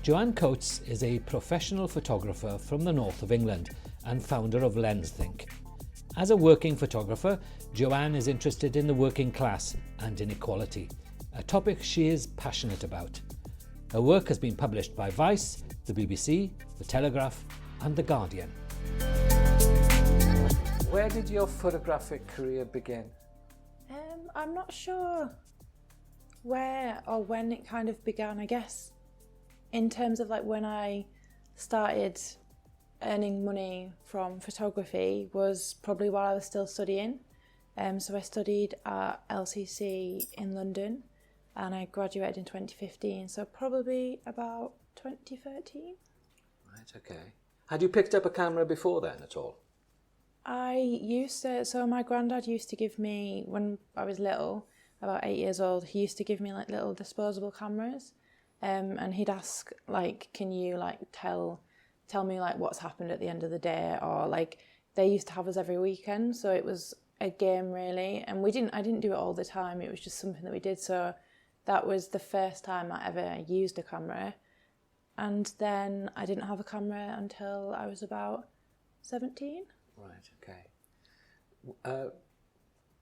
Joanne Coates is a professional photographer from the north of England and founder of LensThink. As a working photographer, Joanne is interested in the working class and inequality, a topic she is passionate about. Her work has been published by Vice, the BBC, the Telegraph and The Guardian. Where did your photographic career begin? I'm not sure where or when it kind of began, I guess. In terms of like when I started earning money from photography was probably while I was still studying. So I studied at LCC in London and I graduated in 2015, so probably about 2013. Right, okay. Had you picked up a camera before then at all? So my granddad used to give me, when I was little, about 8 years old, he used to give me like little disposable cameras. And he'd ask, like, can you like tell me like what's happened at the end of the day, or like they used to have us every weekend, so it was a game really. And I didn't do it all the time. It was just something that we did. So that was the first time I ever used a camera. And then I didn't have a camera until I was about 17. Right. Okay.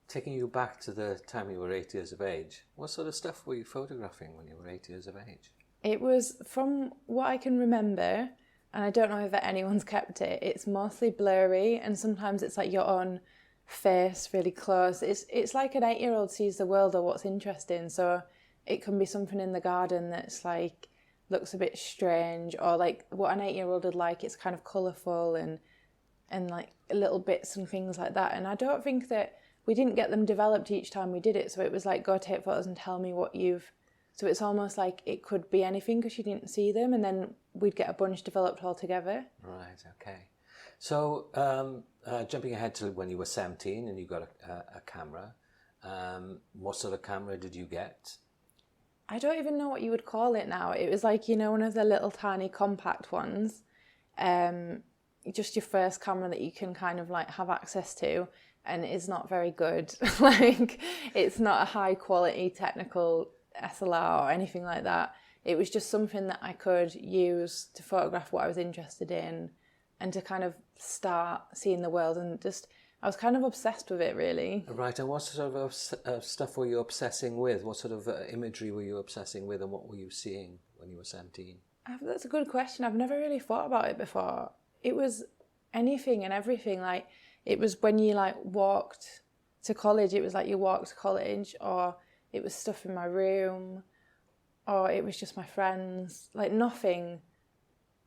Taking you back to the time you were 8 years of age, what sort of stuff were you photographing when you were 8 years of age? It was, from what I can remember, and I don't know if anyone's kept it, it's mostly blurry, and sometimes it's like your own face really close. It's like an 8-year-old sees the world or what's interesting, so it can be something in the garden that's like, looks a bit strange, or like what an 8-year-old would like, it's kind of colourful and like little bits and things like that. And I don't think that we didn't get them developed each time we did it, so it was like, go take photos and tell me what you've... So it's almost like it could be anything because you didn't see them, and then we'd get a bunch developed all together. Right, okay. So jumping ahead to when you were 17 and you got a camera, what sort of camera did you get? I don't even know what you would call it now. It was like, one of the little tiny compact ones, just your first camera that you can kind of like have access to. And it's not very good. Like, it's not a high quality technical SLR or anything like that. It was just something that I could use to photograph what I was interested in and to kind of start seeing the world, and just, I was kind of obsessed with it really. Right, and what sort of stuff were you obsessing with? What sort of imagery were you obsessing with, and what were you seeing when you were 17? That's a good question. I've never really thought about it before. It was anything and everything. Like, it was when you like walked to college, it was like you walked to college, or it was stuff in my room, or it was just my friends, like nothing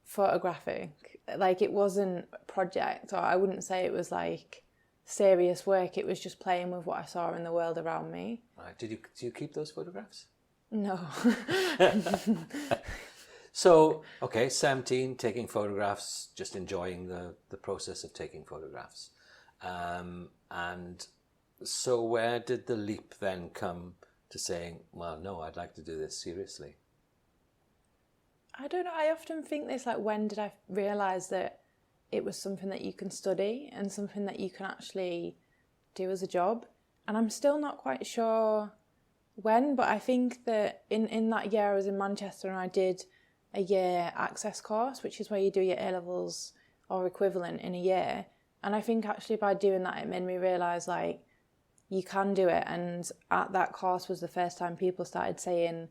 photographic. Like, it wasn't a project, or I wouldn't say it was like serious work. It was just playing with what I saw in the world around me. Right. Do you keep those photographs? No. So, okay, 17, taking photographs, just enjoying the process of taking photographs. And so where did the leap then come to saying, well, no, I'd like to do this seriously? I don't know. I often think this, like, when did I realise that it was something that you can study and something that you can actually do as a job? And I'm still not quite sure when, but I think that in that year I was in Manchester and I did a year access course, which is where you do your A-levels or equivalent in a year. And I think actually by doing that, it made me realise, like, you can do it. And at that course was the first time people started saying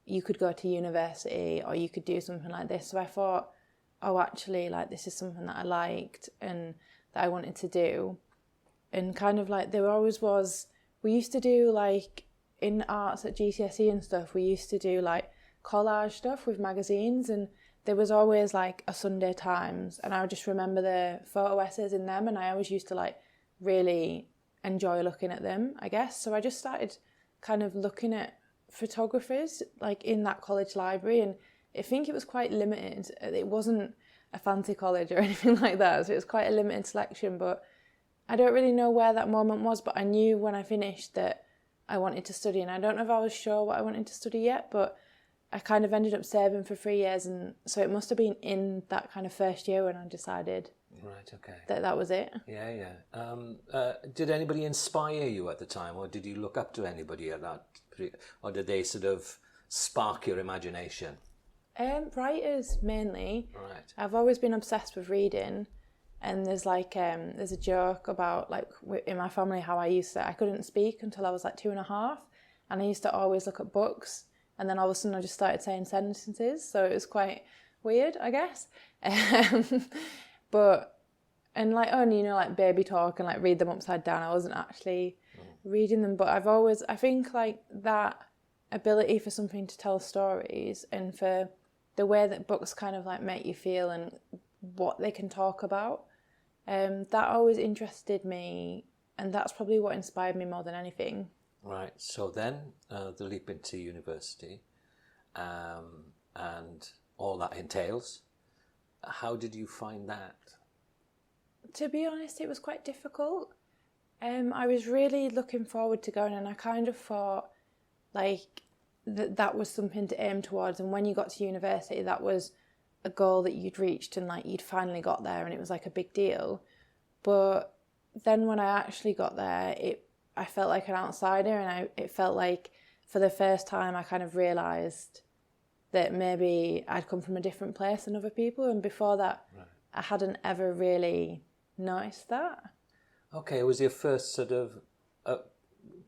you could go to university or you could do something like this. So I thought, oh, actually, like, this is something that I liked and that I wanted to do. And kind of like there always was, we used to do like in arts at GCSE and stuff, we used to do like collage stuff with magazines, and there was always like a Sunday Times, and I would just remember the photo essays in them, and I always used to like really enjoy looking at them, I guess. So I just started kind of looking at photographers like in that college library, and I think it was quite limited. It wasn't a fancy college or anything like that, so it was quite a limited selection, but I don't really know where that moment was, but I knew when I finished that I wanted to study, and I don't know if I was sure what I wanted to study yet, but I kind of ended up saving for 3 years, and so it must have been in that kind of first year when I decided that was it. Yeah. Did anybody inspire you at the time, or did you look up to anybody at that, or did they sort of spark your imagination? Writers, mainly. Right. I've always been obsessed with reading, and there's there's a joke about, in my family, how I couldn't speak until I was 2.5, and I used to always look at books, and then all of a sudden I just started saying sentences, so it was quite weird, I guess. But, and only, baby talk and read them upside down, I wasn't actually reading them, but I think that ability for something to tell stories, and for the way that books kind of make you feel and what they can talk about, that always interested me, and that's probably what inspired me more than anything. Right. So then the leap into university, and all that entails. How did you find that? To be honest, it was quite difficult. I was really looking forward to going, and I kind of thought that was something to aim towards, and when you got to university, that was a goal that you'd reached, and you'd finally got there, and it was a big deal. But then when I actually got there, I felt like an outsider, and it felt like for the first time I kind of realised that maybe I'd come from a different place than other people, and before that I hadn't ever really noticed that. Okay, it was your first sort of,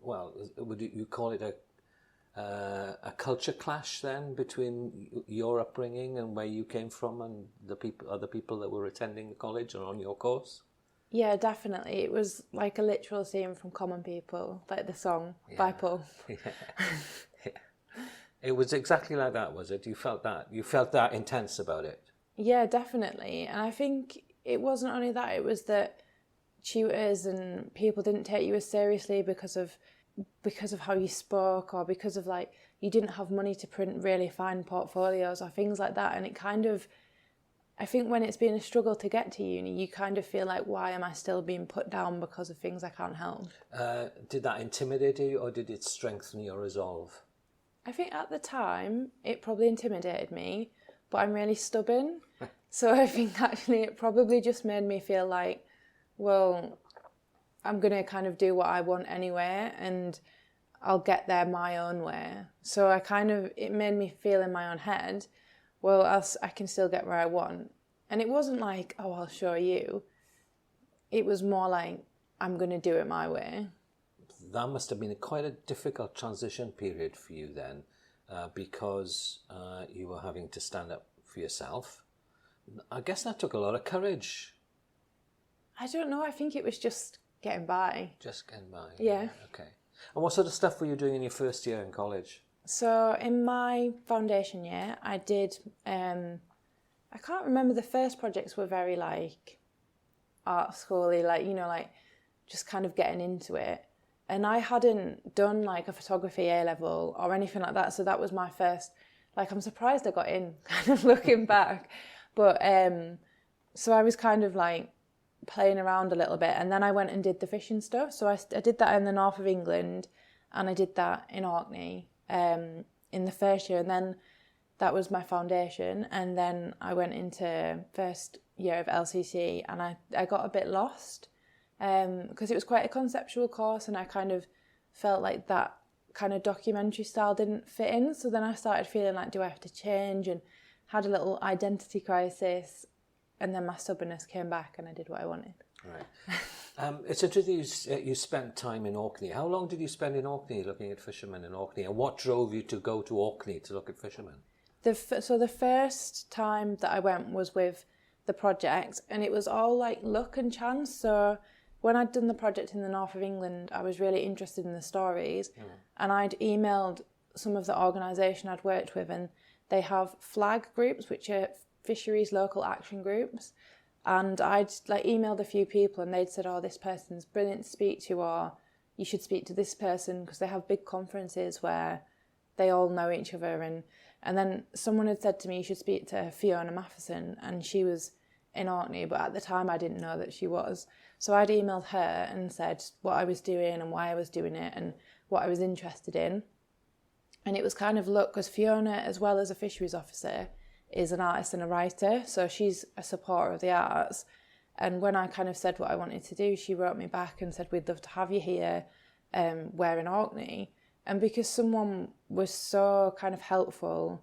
would you call it a culture clash then between your upbringing and where you came from and the other people that were attending the college or on your course? Yeah, definitely. It was like a literal scene from Common People, like the song by Paul. Yeah. It was exactly like that, was it? You felt that intense about it? Yeah, definitely. And I think it wasn't only that, it was that tutors and people didn't take you as seriously because of how you spoke, or because of you didn't have money to print really fine portfolios or things like that. And it kind of, I think when it's been a struggle to get to uni, you kind of feel why am I still being put down because of things I can't help? Did that intimidate you, or did it strengthen your resolve? I think at the time it probably intimidated me, but I'm really stubborn. So I think actually it probably just made me feel well, I'm going to kind of do what I want anyway, and I'll get there my own way. So it made me feel in my own head, well, I can still get where I want. And it wasn't oh, I'll show you. It was more I'm going to do it my way. That must have been quite a difficult transition period for you then, because you were having to stand up for yourself. I guess that took a lot of courage. I don't know, I think it was just getting by. Just getting by? Yeah. Okay. And what sort of stuff were you doing in your first year in college? So in my foundation year, I did, I can't remember, the first projects were very art schooly, just kind of getting into it. And I hadn't done a photography A-level or anything like that, so that was my first, I'm surprised I got in, kind of looking back. But, so I was kind of playing around a little bit, and then I went and did the fishing stuff. So I did that in the north of England, and I did that in Orkney in the first year, and then that was my foundation. And then I went into first year of LCC, and I got a bit lost because it was quite a conceptual course, and I kind of felt that kind of documentary style didn't fit in. So then I started feeling do I have to change, and had a little identity crisis. And then my stubbornness came back, and I did what I wanted. Right. It's interesting you spent time in Orkney. How long did you spend in Orkney looking at fishermen in Orkney? And what drove you to go to Orkney to look at fishermen? So the first time that I went was with the project, and it was all luck and chance. So when I'd done the project in the north of England, I was really interested in the stories. And I'd emailed some of the organisation I'd worked with, and they have flag groups, which are fisheries local action groups, and I'd emailed a few people, and they'd said, oh, this person's brilliant to speak to, or you should speak to this person, because they have big conferences where they all know each other. And then someone had said to me, you should speak to Fiona Matheson, and she was in Orkney, but at the time I didn't know that she was. So I'd emailed her and said what I was doing and why I was doing it and what I was interested in. And it was kind of luck, because Fiona, as well as a fisheries officer, is an artist and a writer, so she's a supporter of the arts. And when I kind of said what I wanted to do, she wrote me back and said, we'd love to have you here, we're in Orkney. And because someone was so kind of helpful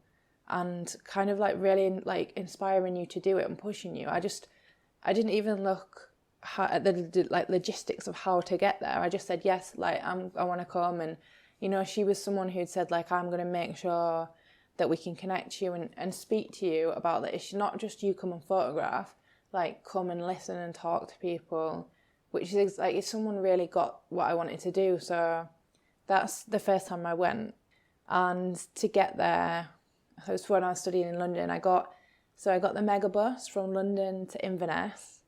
and kind of like really like inspiring you to do it and pushing you. I didn't even look at the like logistics of how to get there. I just said yes, like I want to come. And you know, she was someone who'd said like, I'm going to make sure that we can connect you and speak to you about that. It's not just you come and photograph, like come and listen and talk to people, which is like if someone really got what I wanted to do. So that's the first time I went. And to get there, it was when I was studying in London. I got the mega bus from London to Inverness,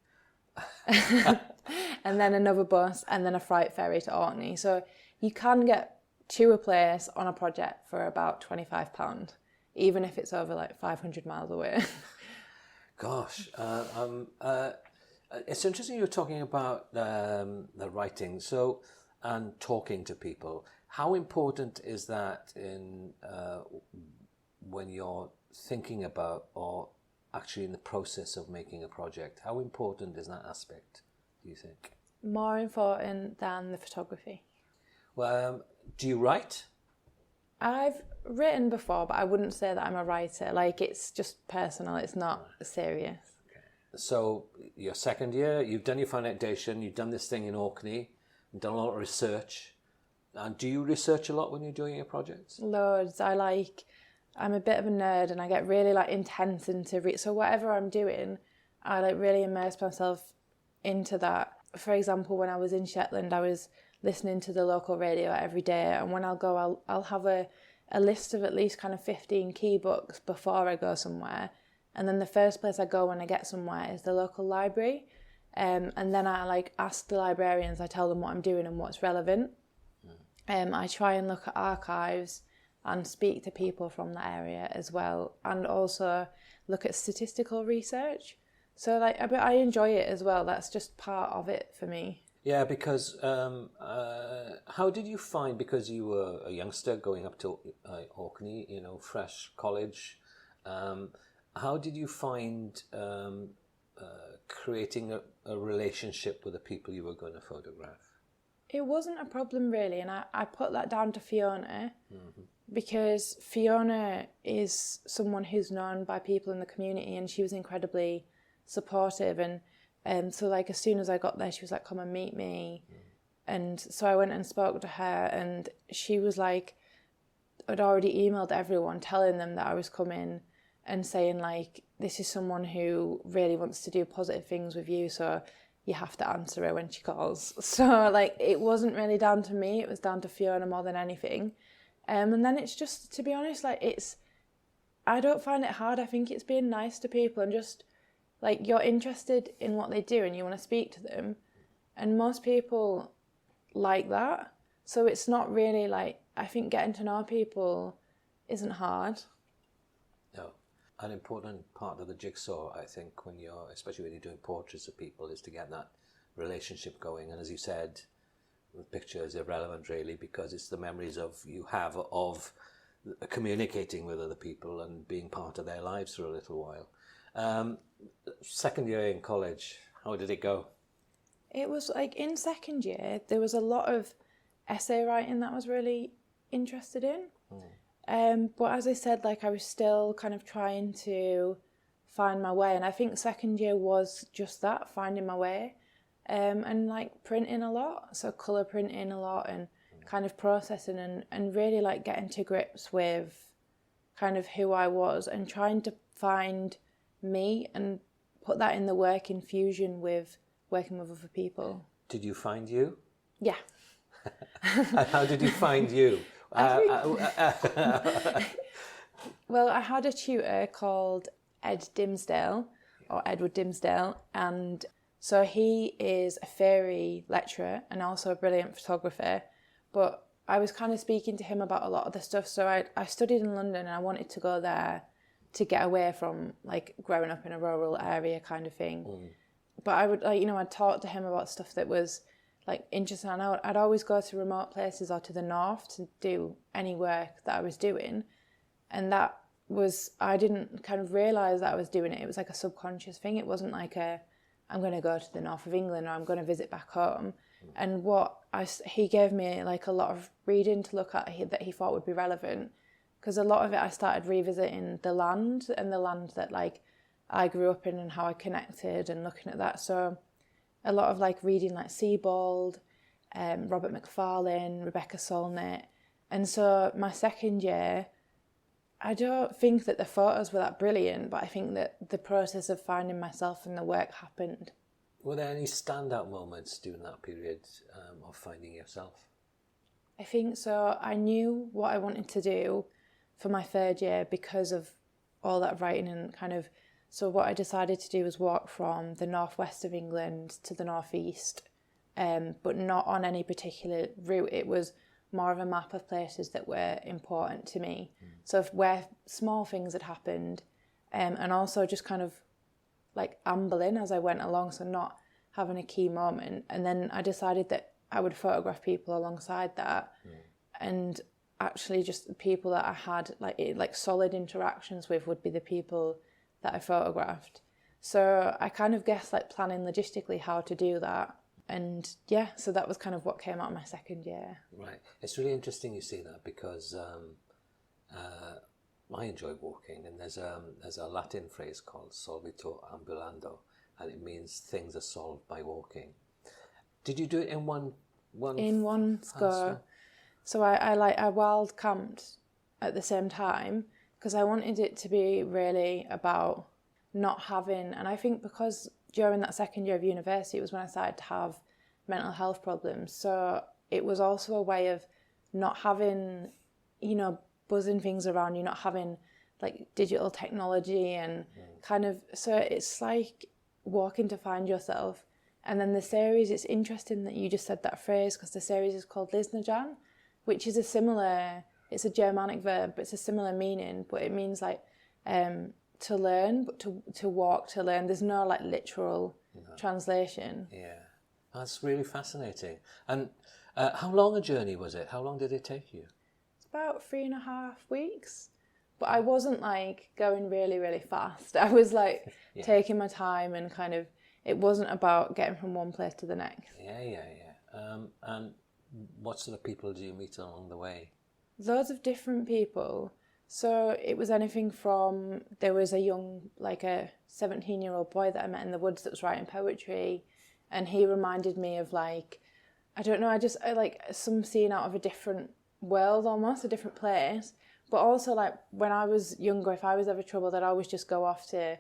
and then another bus, and then a freight ferry to Orkney. So you can get to a place on a project for about £25, even if it's over like 500 miles away. Gosh, it's interesting you're talking about the writing. So, and talking to people. How important is that in when you're thinking about or actually in the process of making a project? How important is that aspect, do you think? More important than the photography. Well, do you write? I've written before, but I wouldn't say that I'm a writer. Like, it's just personal, it's not serious. Okay. So, your second year, you've done your foundation, you've done this thing in Orkney, you've done a lot of research. And do you research a lot when you're doing your projects? Loads. I'm a bit of a nerd and I get really like intense into so whatever I'm doing, I like really immerse myself into that. For example, when I was in Shetland, I was listening to the local radio every day, and when I'll go, I'll have a list of at least kind of 15 key books before I go somewhere. And then the first place I go when I get somewhere is the local library. And then I like ask the librarians, I tell them what I'm doing and what's relevant. I try and look at archives and speak to people from the area as well, and also look at statistical research. So like I enjoy it as well. That's just part of it for me. Yeah, because how did you find, because you were a youngster going up to Orkney, you know, fresh college, how did you find creating a relationship with the people you were going to photograph? It wasn't a problem really, and I put that down to Fiona, because Fiona is someone who's known by people in the community, and she was incredibly supportive. And so like as soon as I got there, she was like, come and meet me. And so I went and spoke to her, and she was like, I'd already emailed everyone telling them that I was coming and saying like, this is someone who really wants to do positive things with you, so you have to answer her when she calls. So like it wasn't really down to me, it was down to Fiona more than anything. And then it's just, to be honest, like I don't find it hard. I think it's being nice to people and just like you're interested in what they do and you want to speak to them. And most people like that. So it's not really like, I think getting to know people isn't hard. No. An important part of the jigsaw, I think, especially when you're doing portraits of people, is to get that relationship going. And as you said, the picture is irrelevant really, because it's the memories you have of communicating with other people and being part of their lives for a little while. Second year in college, how did it go? It was like in second year, there was a lot of essay writing that I was really interested in. But as I said, like I was still kind of trying to find my way. And I think second year was just that, finding my way. And like printing a lot, so colour printing a lot and kind of processing and really like getting to grips with kind of who I was and trying to find me and put that in the work in fusion with working with other people. Did you find you? Yeah. And how did you find you? Well, I had a tutor called Edward Dimsdale, and so he is a theory lecturer and also a brilliant photographer, but I was kind of speaking to him about a lot of the stuff. So I studied in London and I wanted to go there to get away from like growing up in a rural area kind of thing. But I would I'd talk to him about stuff that was like interesting. I know I'd always go to remote places or to the north to do any work that I was doing. And that was, I didn't kind of realise that I was doing it. It was like a subconscious thing. It wasn't like I'm going to go to the north of England or I'm going to visit back home. And he gave me like a lot of reading to look at that he thought would be relevant. because a lot of it I started revisiting the land and the land that like I grew up in and how I connected and looking at that. So a lot of like reading like Sebald, Robert Macfarlane, Rebecca Solnit. And so my second year, I don't think that the photos were that brilliant, but I think that the process of finding myself in the work happened. Were there any standout moments during that period of finding yourself? I think so. I knew what I wanted to do for my third year because of all that writing and kind of, so what I decided to do was walk from the northwest of England to the northeast, but not on any particular route. It was more of a map of places that were important to me. So where small things had happened, and also just kind of like ambling as I went along, so not having a key moment. And then I decided that I would photograph people alongside that, and actually just the people that I had like solid interactions with would be the people that I photographed. So I kind of guessed like planning logistically how to do that. And yeah, so that was kind of what came out of my second year. Right. It's really interesting you say that because I enjoy walking, and there's a Latin phrase called solvitur ambulando, and it means things are solved by walking. Did you do it in one go? So I wild camped at the same time because I wanted it to be really about not having, and I think because during that second year of university, it was when I started to have mental health problems. So it was also a way of not having, buzzing things around you, not having like digital technology and kind of, so it's like walking to find yourself. And then the series, it's interesting that you just said that phrase because the series is called Lisnajan, which is it's a Germanic verb, but it's a similar meaning, but it means like to learn, but to walk, to learn. There's no like literal translation. Yeah, that's really fascinating. And how long a journey was it? How long did it take you? It's about 3.5 weeks, but I wasn't like going really, really fast. I was like taking my time and kind of, it wasn't about getting from one place to the next. Yeah. And what sort of people do you meet along the way? Loads of different people. So it was anything from, there was a 17-year-old boy that I met in the woods that was writing poetry, and he reminded me of like, I don't know, I like some scene out of a different world almost, a different place. But also like when I was younger, if I was ever troubled, I'd always just go off to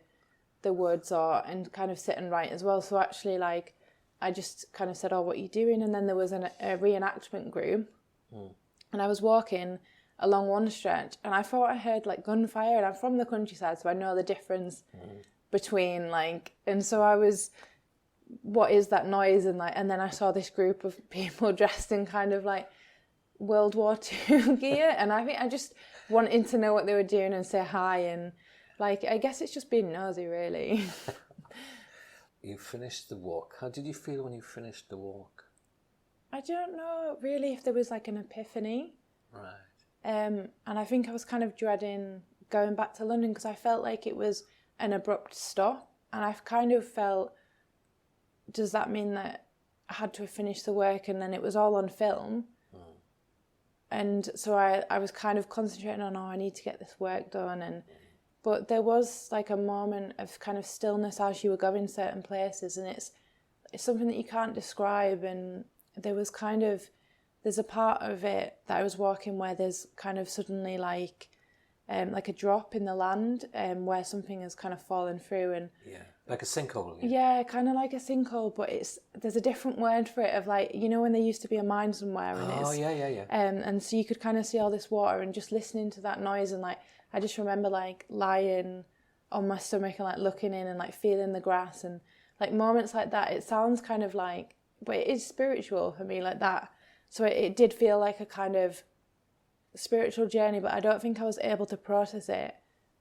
the woods and kind of sit and write as well. So actually like, I just kind of said, oh, what are you doing? And then there was a reenactment group, and I was walking along one stretch and I thought I heard like gunfire, and I'm from the countryside, so I know the difference between like, and so I was, what is that noise? And like, and then I saw this group of people dressed in kind of like World War II gear, and I think I just wanted to know what they were doing and say hi, and like, I guess it's just being nosy really. You finished the walk. How did you feel when you finished the walk? I don't know really if there was like an epiphany. Right. And I think I was kind of dreading going back to London because I felt like it was an abrupt stop, and I've kind of felt, does that mean that I had to have finished the work and then it was all on film? And so I was kind of concentrating on, I need to get this work done, but there was like a moment of kind of stillness as you were going certain places, and it's something that you can't describe. And there was kind of, there's a part of it that I was walking where there's kind of suddenly like a drop in the land where something has kind of fallen through, and like a sinkhole. Yeah, kind of like a sinkhole, but there's a different word for it of like, when there used to be a mine somewhere, and yeah. And so you could kind of see all this water, and just listening to that noise, and like I just remember like lying on my stomach and like looking in and like feeling the grass, and like moments like that. It sounds kind of like, but it is spiritual for me like that. So it did feel like a kind of spiritual journey, but I don't think I was able to process it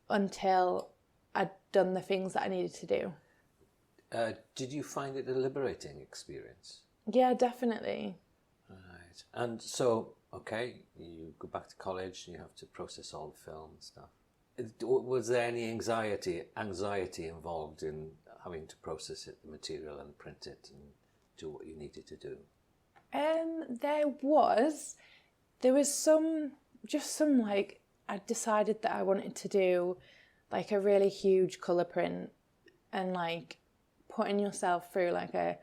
until I'd done the things that I needed to do. Did you find it a liberating experience? Yeah, definitely. Right. And so, okay, you go back to college and you have to process all the film and stuff. Was there any anxiety involved in having to process it, the material, and print it and do what you needed to do? There was some like, I decided that I wanted to do like a really huge colour print, and like putting yourself through like a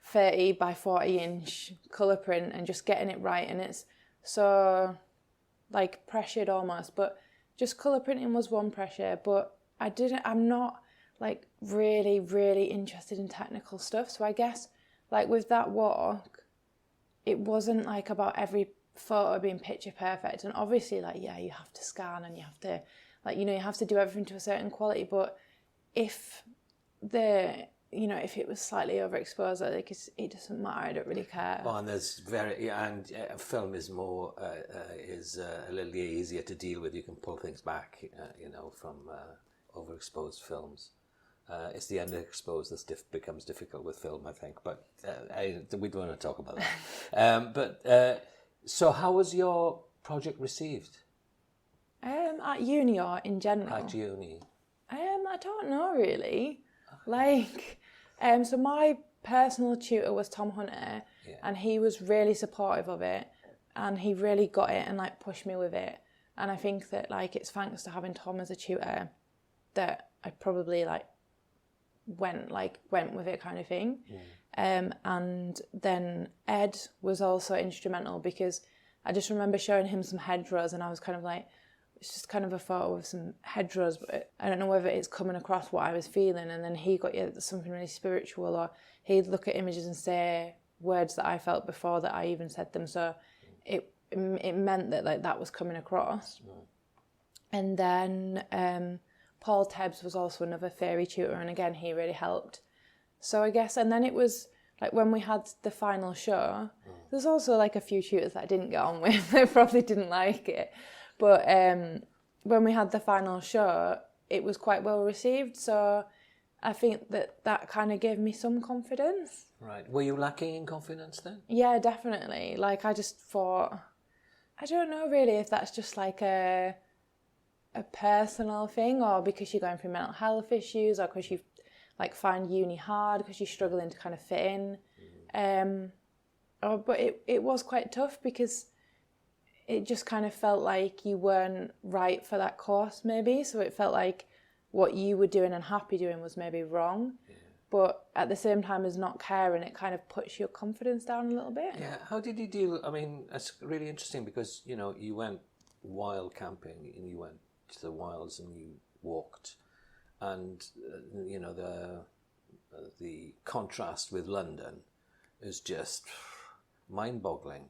30 by 40 inch colour print and just getting it right. And it's so like pressured almost, but just colour printing was one pressure. But I'm not like really, really interested in technical stuff. So I guess like with that walk, it wasn't like about every photo being picture perfect. And obviously like, yeah, you have to scan and you have to like, you have to do everything to a certain quality. But if if it was slightly overexposed, like it doesn't matter. I don't really care. Oh, and there's film is more is a little easier to deal with. You can pull things back, from overexposed films. It's the underexposed that becomes difficult with film, I think. But we don't want to talk about that. So how was your project received? At uni or in general? At uni. I don't know really. Like, so my personal tutor was Tom Hunter, and he was really supportive of it, and he really got it and like pushed me with it. And I think that like it's thanks to having Tom as a tutor that I probably like went with it kind of thing. And then Ed was also instrumental, because I just remember showing him some hedgerows and I was kind of like, it's just kind of a photo of some hedgerows, but I don't know whether it's coming across what I was feeling. And then he got something really spiritual, or he'd look at images and say words that I felt before that I even said them. So it meant that like that was coming across. And then Paul Tebbs was also another fairy tutor, and again he really helped. So I guess, and then it was like when we had the final show, there's also like a few tutors that I didn't get on with that probably didn't like it. But when we had the final show, it was quite well received. So I think that kind of gave me some confidence. Right. Were you lacking in confidence then? Yeah, definitely. Like I just thought, I don't know really if that's just like a personal thing, or because you're going through mental health issues, or because you like find uni hard, because you're struggling to kind of fit in. But it was quite tough, because it just kind of felt like you weren't right for that course maybe. So it felt like what you were doing and happy doing was maybe wrong. But at the same time as not caring, it kind of puts your confidence down a little bit. Yeah. How did you deal? I mean, it's really interesting because, you went wild camping and you went to the wilds and you walked, and, the contrast with London is just mind-boggling.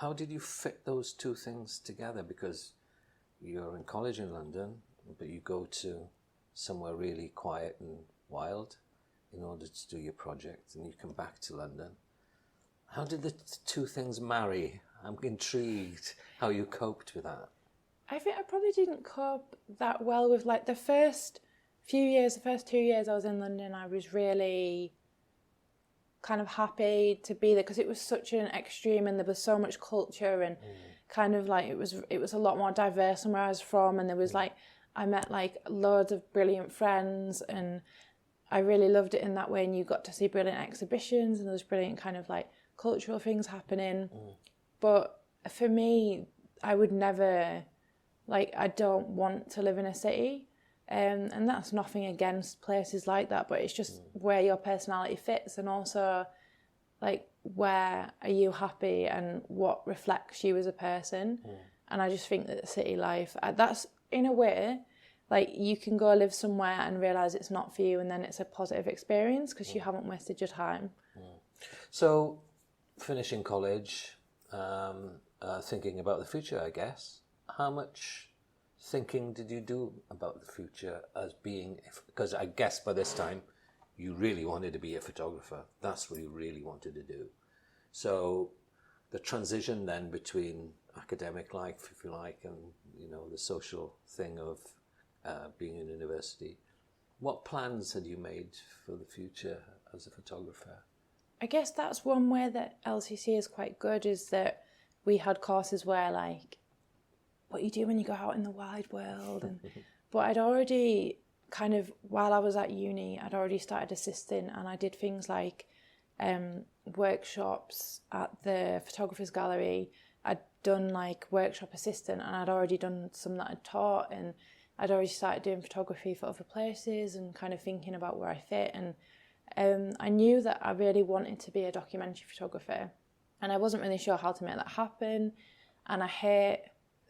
How did you fit those two things together? Because you're in college in London, but you go to somewhere really quiet and wild in order to do your project, and you come back to London. How did the two things marry? I'm intrigued how you coped with that. I think I probably didn't cope that well with like the first 2 years I was in London. I was really kind of happy to be there, because it was such an extreme and there was so much culture, and kind of like it was a lot more diverse than where I was from, and there was like I met like loads of brilliant friends, and I really loved it in that way. And you got to see brilliant exhibitions, and there was brilliant kind of like cultural things happening. But for me, I would never, like, I don't want to live in a city. And that's nothing against places like that, but it's just where your personality fits, and also like where are you happy and what reflects you as a person. And I just think that the city life, that's in a way, like you can go live somewhere and realise it's not for you, and then it's a positive experience because you haven't wasted your time. So finishing college, thinking about the future, I guess, how much thinking did you do about the future as being, because I guess by this time you really wanted to be a photographer. That's what you really wanted to do. So the transition then between academic life, if you like, and the social thing of being in university, what plans had you made for the future as a photographer? I guess that's one way that LCC is quite good, is that we had courses where like what you do when you go out in the wide world. But I'd already kind of, while I was at uni, I'd already started assisting, and I did things like workshops at the Photographers Gallery. I'd done like workshop assistant, and I'd already done some that I'd taught, and I'd already started doing photography for other places and kind of thinking about where I fit. And I knew that I really wanted to be a documentary photographer, and I wasn't really sure how to make that happen. And I hate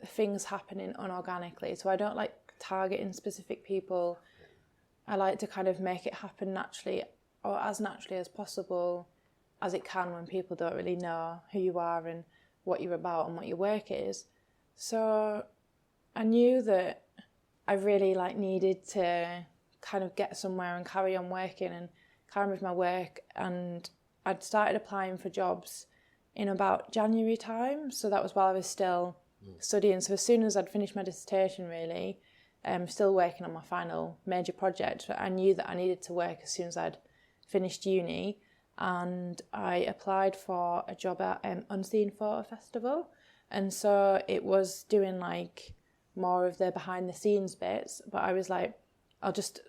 things happening unorganically, so I don't like targeting specific people. I like to kind of make it happen naturally, or as naturally as possible as it can, when people don't really know who you are and what you're about and what your work is. So I knew that I really needed to kind of get somewhere and carry on working and carry on with my work. And I'd started applying for jobs in about January time, so that was while I was still studying. So as soon as I'd finished my dissertation, really, still working on my final major project, I knew that I needed to work as soon as I'd finished uni, and I applied for a job at Unseen Photo Festival. And so it was doing more of the behind the scenes bits, but I was I'll just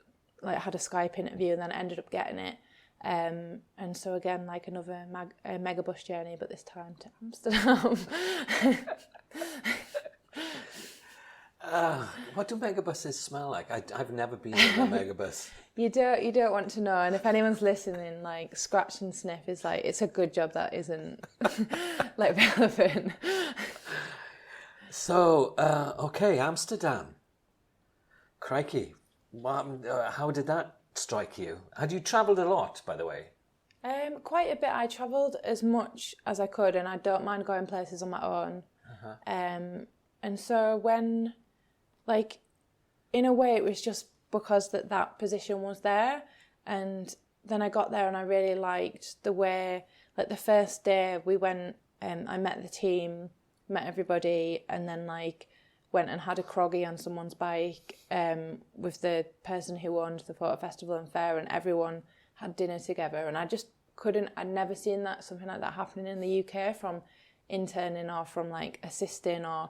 had a Skype interview, and then I ended up getting it. And so again, another megabus journey, but this time to Amsterdam. What do megabuses smell like? I've never been in a megabus. You don't want to know. And if anyone's listening, scratch and sniff is it's a good job that isn't relevant. So, okay, Amsterdam. Crikey. How did that strike you? Had you travelled a lot, by the way? Quite a bit. I travelled as much as I could, and I don't mind going places on my own. And so when, in a way, it was just because that position was there. And then I got there and I really liked the way, the first day we went, I met the team, met everybody, and then went and had a croggy on someone's bike with the person who owned the photo festival and fair, and everyone had dinner together. And I just I'd never seen something like that happening in the UK, from interning or from assisting or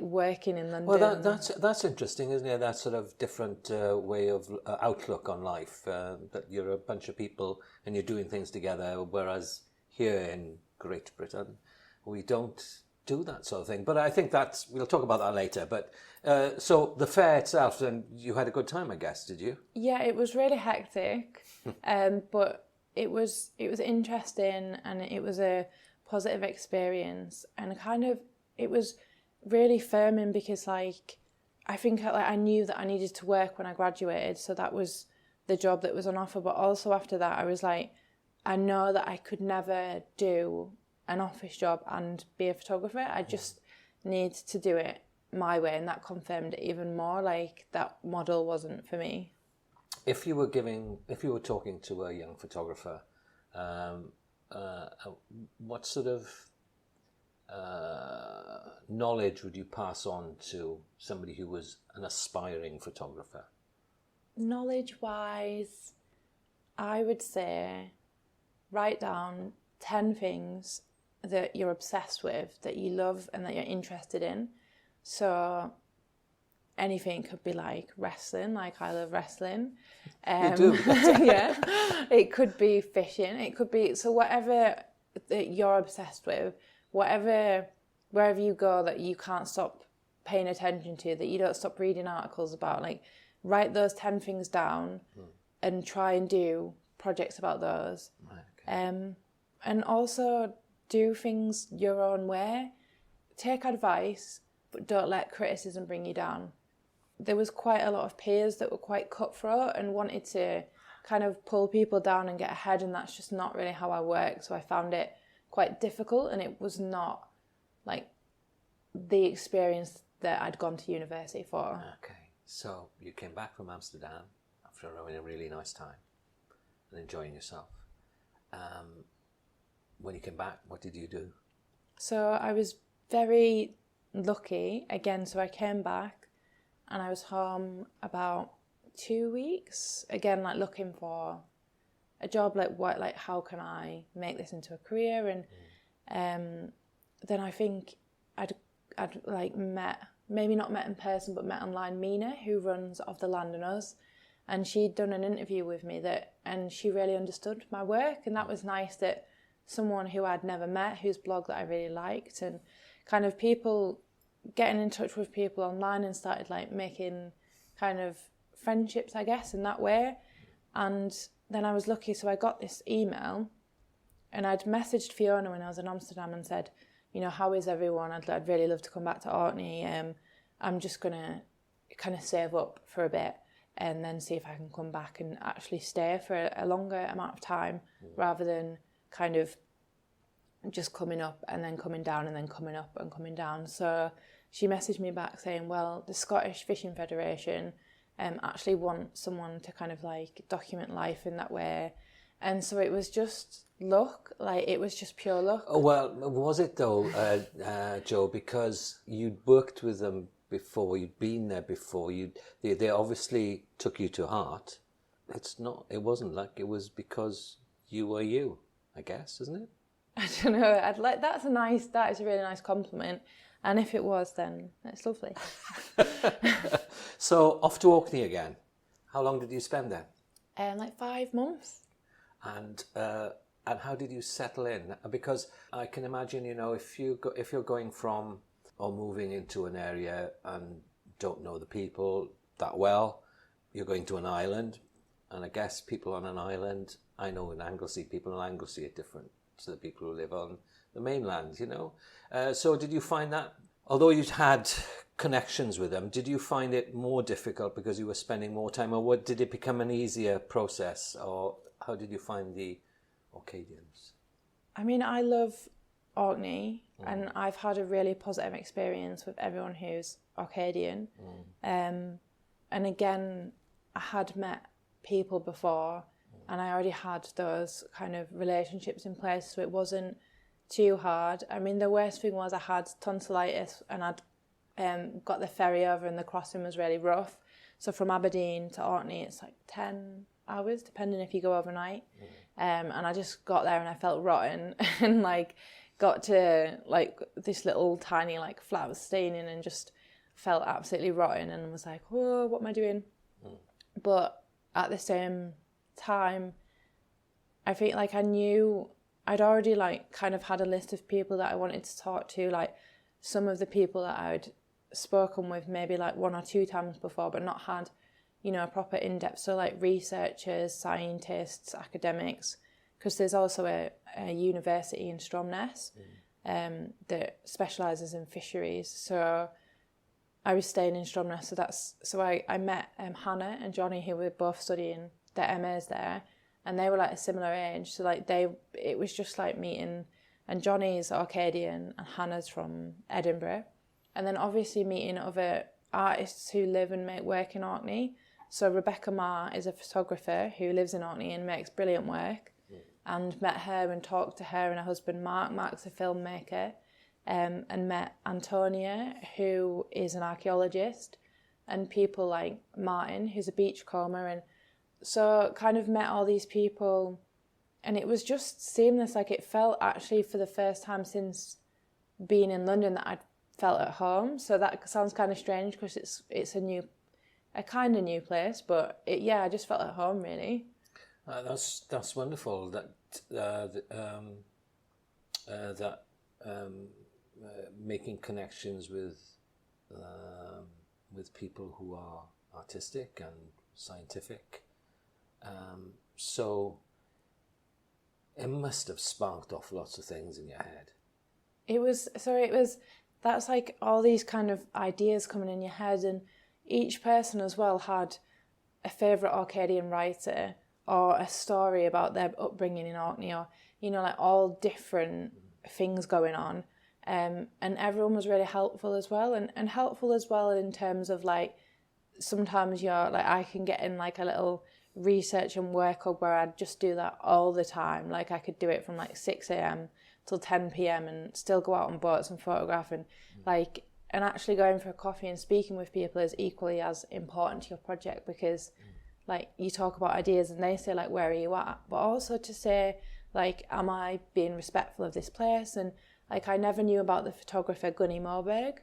working in London. Well, that's interesting, isn't it? That sort of different way of outlook on life, that you're a bunch of people and you're doing things together, whereas here in Great Britain we don't do that sort of thing. But I think we'll talk about that later. But so the fair itself, then you had a good time, I guess, did you? Yeah, it was really hectic, but it was interesting, and it was a positive experience, and it was really firming, because I think I knew that I needed to work when I graduated, so that was the job that was on offer. But also after that, I was I know that I could never do an office job and be a photographer. I just need to do it my way, and that confirmed it even more. That model wasn't for me. If you were talking to a young photographer, what sort of knowledge would you pass on to somebody who was an aspiring photographer? Knowledge-wise, I would say write down 10 things that you're obsessed with, that you love and that you're interested in. So anything could be wrestling, I love wrestling. You do? Yeah. It could be fishing. It could be, so whatever that you're obsessed with, wherever you go that you can't stop paying attention to, that you don't stop reading articles about, write those 10 things down and try and do projects about those. Right, okay. And also do things your own way. Take advice, but don't let criticism bring you down. There was quite a lot of peers that were quite cutthroat and wanted to kind of pull people down and get ahead, and that's just not really how I work. So I found it quite difficult, and it was not the experience that I'd gone to university for. Okay, so you came back from Amsterdam after having a really nice time and enjoying yourself. When you came back, what did you do? So I was very lucky again. So I came back and I was home about 2 weeks, again, looking for a job, how can I make this into a career? And then I think I'd met, maybe not met in person, but met online, Mina, who runs Of the Land and Us, and she'd done an interview with me and she really understood my work, and that was nice, that someone who I'd never met, whose blog that I really liked, and kind of people getting in touch with people online and started like making kind of friendships, I guess, in that way. And then I was lucky, so I got this email, and I'd messaged Fiona when I was in Amsterdam and said, you know, how is everyone? I'd really love to come back to Orkney. I'm just going to kind of save up for a bit and then see if I can come back and actually stay for a longer amount of time rather than kind of just coming up and then coming down and then coming up and coming down. So she messaged me back saying, well, the Scottish Fishing Federation actually want someone to kind of like document life in that way. And so it was just luck, like it was just pure luck. Oh, well, was it though, Joe, because you'd worked with them before, you'd been there before, they obviously took you to heart. It wasn't luck, it was because you were you, I guess, isn't it? I don't know, that is a really nice compliment. And if it was, then it's lovely. So off to Orkney again. How long did you spend there? Like 5 months. And how did you settle in? Because I can imagine, you know, if you're going from or moving into an area and don't know the people that well, you're going to an island, and I guess people on an island, I know in Anglesey, people in Anglesey are different to the people who live on the mainland, you know. So did you find that, although you'd had connections with them, did you find it more difficult because you were spending more time, or did it become an easier process, or how did you find the Orcadians? I mean, I love Orkney, and I've had a really positive experience with everyone who's Orcadian. And again, I had met people before, and I already had those kind of relationships in place, so it wasn't too hard. I mean, the worst thing was I had tonsillitis, and I'd got the ferry over, and the crossing was really rough. So from Aberdeen to Orkney, it's like 10 hours, depending if you go overnight. And I just got there and I felt rotten, and like got to like this little tiny like flat I was staying in, and just felt absolutely rotten, and was like, whoa, what am I doing? But at the same time, I think like I knew I'd already like kind of had a list of people that I wanted to talk to, like some of the people that I'd spoken with maybe like 1 or 2 times before, but not had, you know, a proper in-depth. So like researchers, scientists, academics, because there's also a university in Stromness that specialises in fisheries. So I was staying in Stromness, so I met Hannah and Johnny, who were both studying their Emyrs there, and they were like a similar age. So like it was just like meeting, and Johnny's Orcadian and Hannah's from Edinburgh, and then obviously meeting other artists who live and make work in Orkney. So Rebecca Marr is a photographer who lives in Orkney and makes brilliant work, and met her and talked to her and her husband Mark. Mark's a filmmaker, and met Antonia, who is an archaeologist, and people like Martin, who's a beachcomber, and so kind of met all these people, and it was just seamless. Like it felt actually for the first time since being in London that I'd felt at home. So that sounds kind of strange because it's a kind of new place, but I just felt at home really. That's wonderful that making connections with people who are artistic and scientific. So it must have sparked off lots of things in your head. That's like all these kind of ideas coming in your head, and each person as well had a favourite Orcadian writer or a story about their upbringing in Orkney, or, you know, like all different things going on. And everyone was really helpful as well, and helpful as well in terms of like, sometimes you're like, I can get in like a little research and work up where I'd just do that all the time. Like I could do it from like 6 a.m. till 10 p.m. and still go out on boats and photograph, and and actually going for a coffee and speaking with people is equally as important to your project, because like you talk about ideas and they say like, where are you at? But also to say like, am I being respectful of this place? And like I never knew about the photographer Gunny Moberg,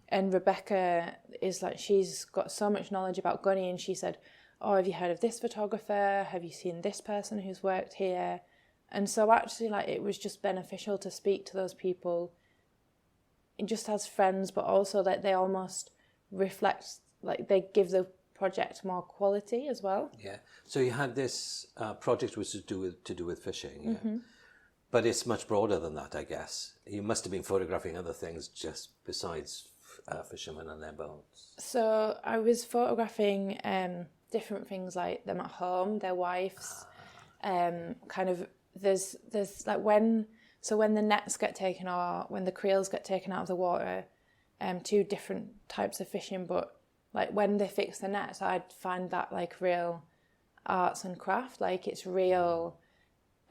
and Rebecca is like, she's got so much knowledge about Gunny, and she said, oh, have you heard of this photographer? Have you seen this person who's worked here? And so actually like it was just beneficial to speak to those people just as friends, but also that they almost reflect, like they give the project more quality as well. Yeah. So you had this project which was to do with fishing, yeah? But it's much broader than that, I guess. You must have been photographing other things just besides fishermen and their boats. So I was photographing different things, like them at home, their wives, kind of, there's like when the nets get taken, or when the creels get taken out of the water, two different types of fishing, but like when they fix the nets, I'd find that like real arts and craft, like it's real,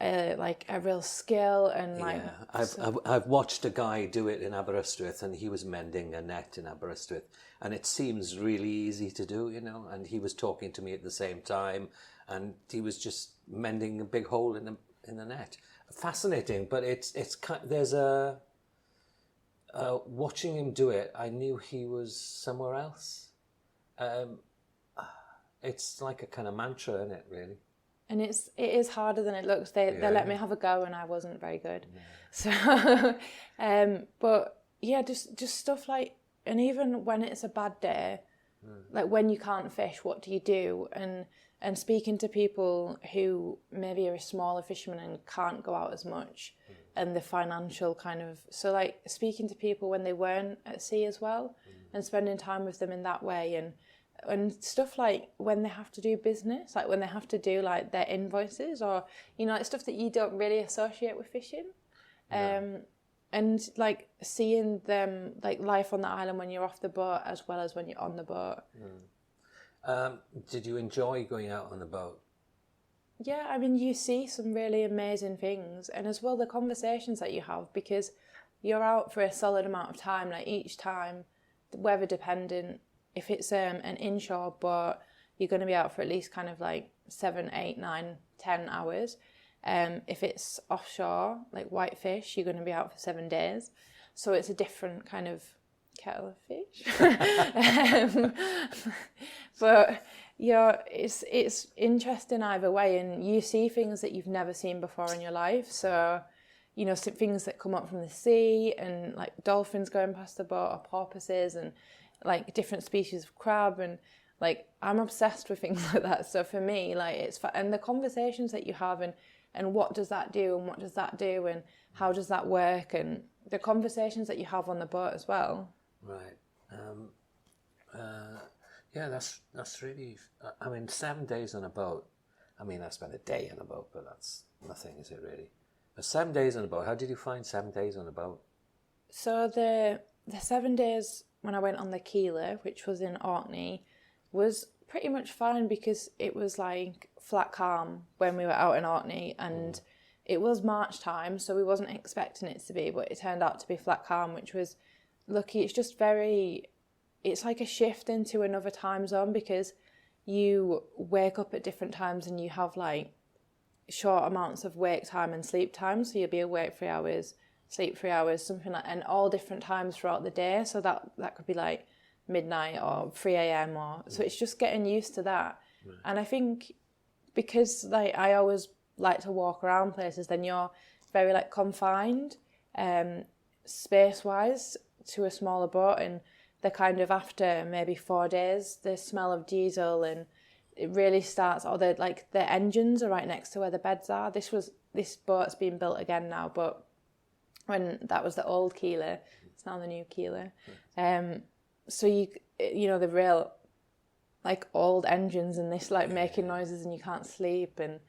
like a real skill, and like... Yeah, I've watched a guy do it in Aberystwyth, and he was mending a net in Aberystwyth, and it seems really easy to do, you know, and he was talking to me at the same time, and he was just mending a big hole in the net. Fascinating, but it's there's a... watching him do it, I knew he was somewhere else. It's like a kind of mantra, isn't it, really? And it is harder than it looks. They let me have a go, and I wasn't very good. Yeah. So, but yeah, just stuff like, and even when it's a bad day, like when you can't fish, what do you do? And speaking to people who maybe are a smaller fisherman and can't go out as much, and the financial kind of, so like speaking to people when they weren't at sea as well, and spending time with them in that way, and stuff like when they have to do business, like when they have to do like their invoices, or, you know, like stuff that you don't really associate with fishing. No. And like seeing them, like life on the island when you're off the boat as well as when you're on the boat. Did you enjoy going out on the boat? Yeah, I mean, you see some really amazing things, and as well the conversations that you have, because you're out for a solid amount of time, like each time, weather dependent. If it's an inshore boat, you're going to be out for at least kind of like 7, 8, 9, 10 hours. If it's offshore, like whitefish, you're going to be out for 7 days. So it's a different kind of kettle of fish. But it's interesting either way, and you see things that you've never seen before in your life. So, you know, some things that come up from the sea, and like dolphins going past the boat, or porpoises, and like different species of crab, and like I'm obsessed with things like that. So for me, like it's and the conversations that you have, and what does that do, and what does that do, and how does that work, and the conversations that you have on the boat as well. Right. Yeah, that's really. I mean, 7 days on a boat. I mean, I spent a day on a boat, but that's nothing, is it really? But 7 days on a boat. How did you find 7 days on a boat? So the 7 days when I went on the Keeler, which was in Orkney, was pretty much fine, because it was like flat calm when we were out in Orkney, and it was March time, so we wasn't expecting it to be, but it turned out to be flat calm, which was lucky. It's just it's like a shift into another time zone, because you wake up at different times and you have like short amounts of wake time and sleep time, so you'll be awake 3 hours, sleep 3 hours, something like, and all different times throughout the day. So that could be like midnight or 3 a.m. or so. It's just getting used to that. Right. And I think because like I always like to walk around places, then you're very like confined space wise to a smaller boat, and the kind of after maybe 4 days, the smell of diesel, and it really starts, or the engines are right next to where the beds are. This boat's being built again now, but when that was the old Keeler, it's now the new Keeler. So you know the real like old engines, and this like making noises, and you can't sleep, and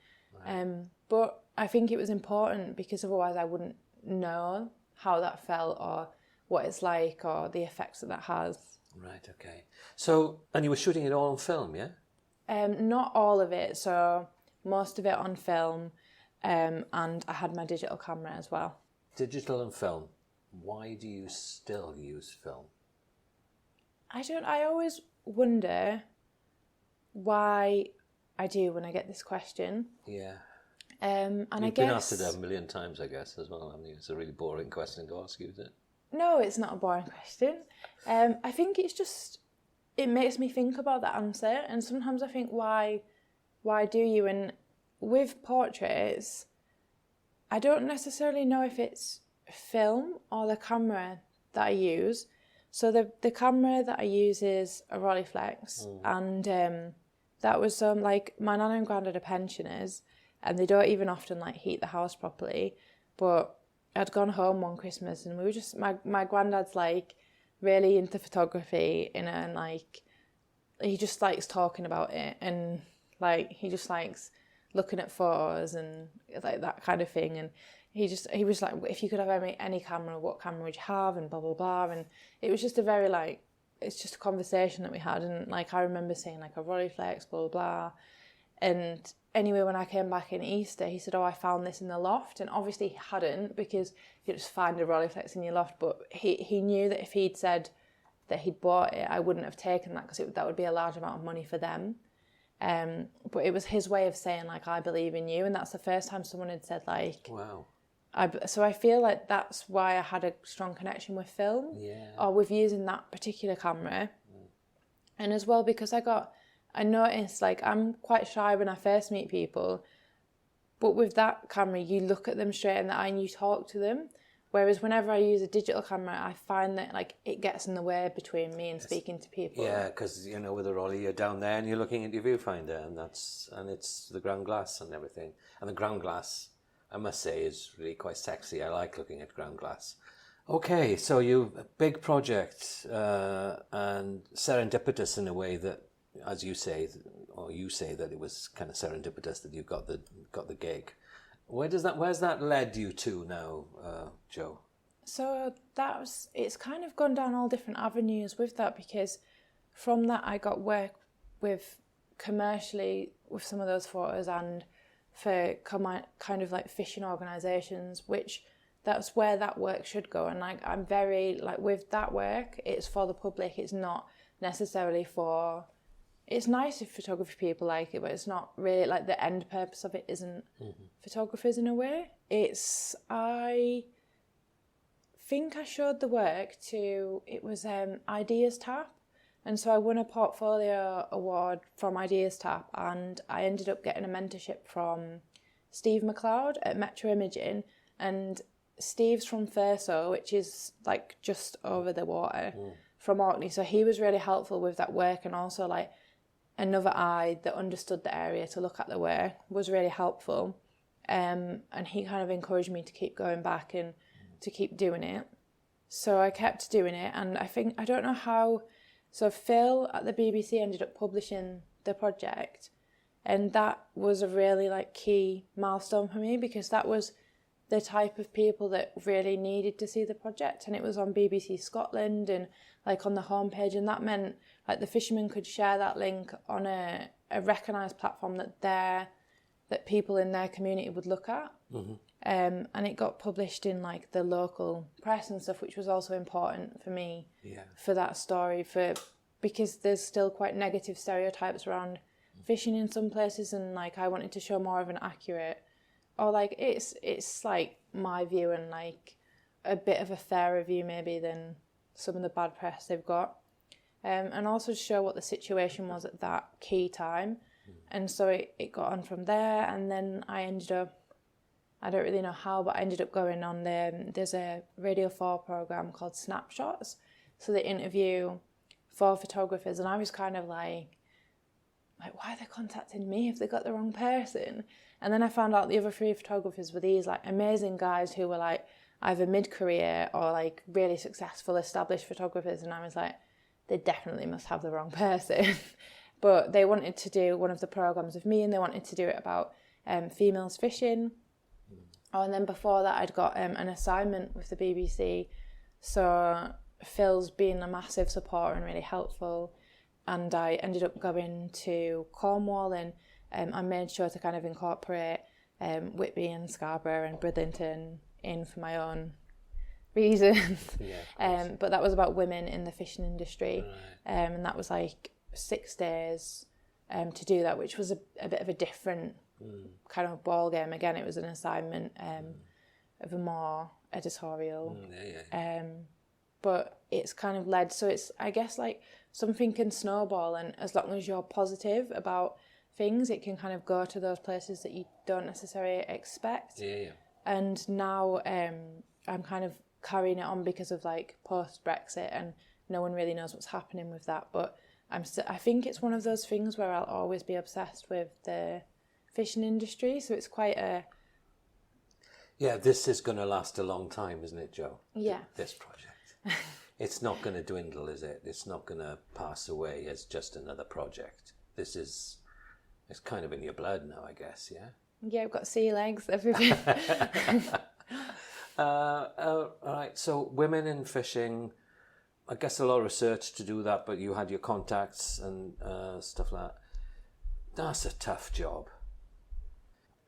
but I think it was important, because otherwise I wouldn't know how that felt, or what it's like, or the effects that has. Right, okay. So, and you were shooting it all on film, yeah? Not all of it, so most of it on film, and I had my digital camera as well. Digital and film. Why do you still use film? I always wonder why I do when I get this question. Yeah. And You've I guess... been asked it a million times, I guess, as well. I mean, it's a really boring question to ask you, is it? No, it's not a boring question. I think it's just, it makes me think about the answer, and sometimes I think, why do you? And with portraits, I don't necessarily know if it's film or the camera that I use. So the camera that I use is a Rolleiflex, and that was like, my nana and granddad are pensioners, and they don't even often like heat the house properly. But I'd gone home one Christmas, and we were just, my granddad's like really into photography, and like he just likes talking about it, and like he just likes looking at photos and like that kind of thing. And he was like, if you could have any camera, what camera would you have, and blah blah blah. And it was just a very like, it's just a conversation that we had. And like I remember saying like a Rolleiflex, blah blah blah. And anyway, when I came back in Easter, he said, oh, I found this in the loft. And obviously he hadn't, because you just find a Rolleiflex in your loft. But he knew that if he'd said that he'd bought it, I wouldn't have taken that, because that would be a large amount of money for them. But it was his way of saying like, I believe in you. And that's the first time someone had said like, wow. So I feel like that's why I had a strong connection with film, or with using that particular camera. And as well, because I noticed like I'm quite shy when I first meet people, but with that camera you look at them straight in the eye and you talk to them. Whereas whenever I use a digital camera, I find that like it gets in the way between me and speaking to people. Yeah, because you know, with a Rollie you're down there and you're looking at your viewfinder, and it's the ground glass and everything. And the ground glass, I must say, is really quite sexy. I like looking at ground glass. Okay, so you've a big project and serendipitous in a way that, as you say, or you say that it was kind of serendipitous that you got the gig. Where's that led you to now, Jo? So it's kind of gone down all different avenues with that, because from that I got work with commercially with some of those photos, and for kind of like fishing organisations, which that's where that work should go. And like I'm very like, with that work, it's for the public, it's not necessarily for, it's nice if photography people like it, but it's not really like the end purpose of it isn't photographers in a way. I think I showed the work to, it was Ideas Tap, and so I won a portfolio award from Ideas Tap, and I ended up getting a mentorship from Steve McLeod at Metro Imaging, and Steve's from Ffoton, which is like just over the water from Orkney, so he was really helpful with that work, and also like another eye that understood the area to look at the work was really helpful. And he kind of encouraged me to keep going back and to keep doing it. So I kept doing it, and I don't know how, so Phil at the BBC ended up publishing the project, and that was a really like key milestone for me, because that was the type of people that really needed to see the project, and it was on BBC Scotland and like on the homepage, and that meant like the fishermen could share that link on a recognised platform that people in their community would look at. And it got published in like the local press and stuff, which was also important for me for that story, because there's still quite negative stereotypes around fishing in some places, and like I wanted to show more of an accurate, or like it's like my view, and like a bit of a fairer view maybe than some of the bad press they've got. And also show what the situation was at that key time. And so it got on from there, and then I ended up, I don't really know how, but I ended up going on there's a Radio 4 programme called Snapshots. So they interview 4 photographers, and I was kind of like, why are they contacting me if they got the wrong person? And then I found out the other 3 photographers were these like amazing guys who were like either mid-career or like really successful established photographers, and I was like, they definitely must have the wrong person. But they wanted to do one of the programmes with me, and they wanted to do it about females fishing. Oh, and then before that I'd got an assignment with the BBC, so Phil's been a massive supporter and really helpful, and I ended up going to Cornwall, and I made sure to kind of incorporate Whitby and Scarborough and Bridlington in for my own reasons. But that was about women in the fishing industry, and that was like 6 days to do that, which was a bit of a different kind of ball game. Again, it was an assignment of a more editorial, but it's kind of led, so it's, I guess, like something can snowball, and as long as you're positive about things, it can kind of go to those places that you don't necessarily expect. And now I'm kind of carrying it on because of like post-Brexit, and no one really knows what's happening with that. But I think it's one of those things where I'll always be obsessed with the fishing industry. So it's quite a... Yeah, this is going to last a long time, isn't it, Jo? Yeah. This project. It's not going to dwindle, is it? It's not going to pass away as just another project. It's kind of in your blood now, I guess, yeah? Yeah, I've got sea legs everywhere. All right, so women in fishing, I guess a lot of research to do that, but you had your contacts and stuff like that. That's a tough job.